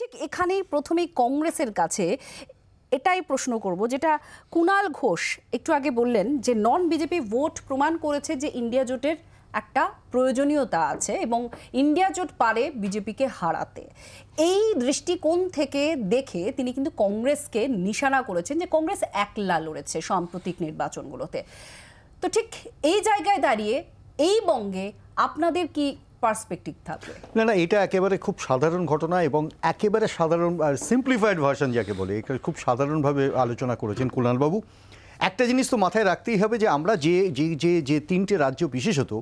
ঠিক এখানেই প্রথমেই কংগ্রেসের কাছে এটাই প্রশ্ন করব, যেটা কুণাল ঘোষ একটু আগে বললেন যে নন বিজেপি ভোট প্রমাণ করেছে যে ইন্ডিয়া জোটের একটা প্রয়োজনীয়তা আছে এবং ইন্ডিয়া জোট পারে বিজেপিকে হারাতে। এই দৃষ্টিকোণ থেকে দেখে তিনি কিন্তু কংগ্রেসকে নিশানা করেছেন যে কংগ্রেস একলা লড়েছে সাম্প্রতিক নির্বাচনগুলোতে। তো ঠিক এই জায়গায় দাঁড়িয়ে এই বঙ্গে আপনাদের কি পার্সপেক্টিভ থাকবে? না, এটা একেবারে খুব সাধারণ ঘটনা এবং একেবারে সাধারণ সিম্পলিফাইড ভার্সন যাকে বলে, এটা খুব সাধারণভাবে আলোচনা করেছেন কুণালবাবু। একটা জিনিস তো মাথায় রাখতেই হবে যে আমরা যে যে যে যে তিনটে রাজ্য, বিশেষত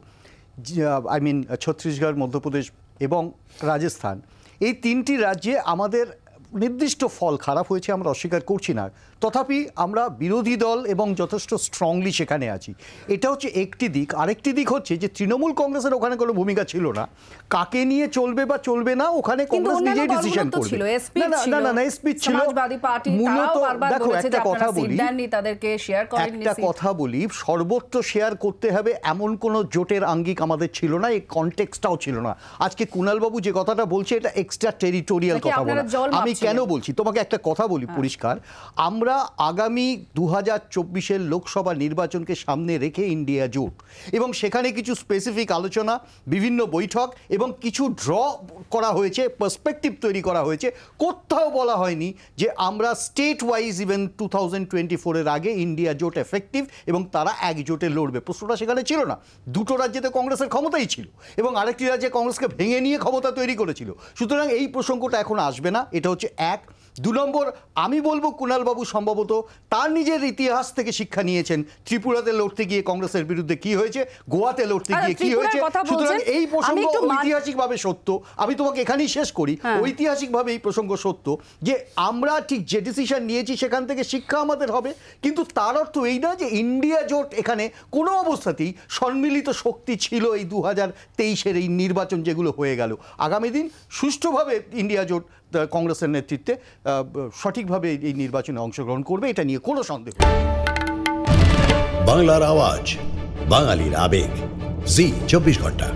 ছত্তিশগড়, মধ্যপ্রদেশ এবং রাজস্থান, এই তিনটি রাজ্যে আমাদের নির্দিষ্ট ফল খারাপ হয়েছে, আমরা অস্বীকার করছি না। তথাপি আমরা বিরোধী দল এবং যথেষ্ট স্ট্রংলি সেখানে আছি। এটা হচ্ছে একটি দিক। আরেকটি দিক হচ্ছে যে তৃণমূল কংগ্রেসের ওখানে কোনো ভূমিকা ছিল না। কাকে নিয়ে চলবে বা চলবে না ওখানে কংগ্রেস নিজেই ডিসিশন করবে। না, স্পিচ ছিল মূলত। দেখো, একটা কথা বলি, সর্বত্র শেয়ার করতে হবে এমন কোনো জোটের আঙ্গিক আমাদের ছিল না, এই কনটেক্সটটাও ছিল না। আজকে কুণালবাবু যে কথাটা বলছে এটা এক্সট্রা টেরিটোরিয়াল কথা বলা। আমি কেন বলছি তোমাকে একটা কথা বলি পরিষ্কার, আমরা আগামী 2024-এর লোকসভা নির্বাচনকে সামনে রেখে ইন্ডিয়া জোট এবং সেখানে কিছু স্পেসিফিক আলোচনা, বিভিন্ন বৈঠক এবং কিছু ড্র করা হয়েছে, পার্সপেক্টিভ তৈরি করা হয়েছে। কোথাও বলা হয়নি যে আমরা স্টেট ওয়াইজ ইভেন 2024-এর আগে ইন্ডিয়া জোট এফেক্টিভ এবং তারা একজোটে লড়বে, প্রশ্নটা সেখানে ছিল না। দুটো রাজ্যেতে কংগ্রেসের ক্ষমতাই ছিল এবং আরেকটি রাজ্যে কংগ্রেসকে ভেঙে নিয়ে ক্ষমতা তৈরি করেছিল। সুতরাং এই প্রসঙ্গটা এখন আসবে না। এটা হচ্ছে এক। 2 নম্বর, আমি বলবো কুণালবাবু সম্ভবত তার নিজের ইতিহাস থেকে শিক্ষা নিয়েছেন। ত্রিপুরাতে লড়তে গিয়ে কংগ্রেসের বিরুদ্ধে কি হয়েছে, গোয়াতে লড়তে গিয়ে কি হয়েছে। সুতরাং এই প্রসঙ্গ ঐতিহাসিকভাবে সত্য। আমি তোমাকে এখানেই শেষ করি। ঐতিহাসিকভাবে এই প্রসঙ্গ সত্য যে আমরা ঠিক যে ডিসিশন নিয়েছি সেখান থেকে শিক্ষা আমাদের হবে, কিন্তু তার অর্থ এই না যে ইন্ডিয়া জোট এখানে কোনো অবস্থাতেই সম্মিলিত শক্তি ছিল। এই 2023-এর এই নির্বাচন যেগুলো হয়ে গেল, আগামী দিন সুষ্ঠুভাবে ইন্ডিয়া জোট কংগ্রেসের নেতৃত্বে সঠিকভাবে এই নির্বাচনে অংশগ্রহণ করবে, এটা নিয়ে কোনো সন্দেহ নেই। বাংলার আওয়াজ, বাঙালির আবেগ, জি 24 ঘন্টা।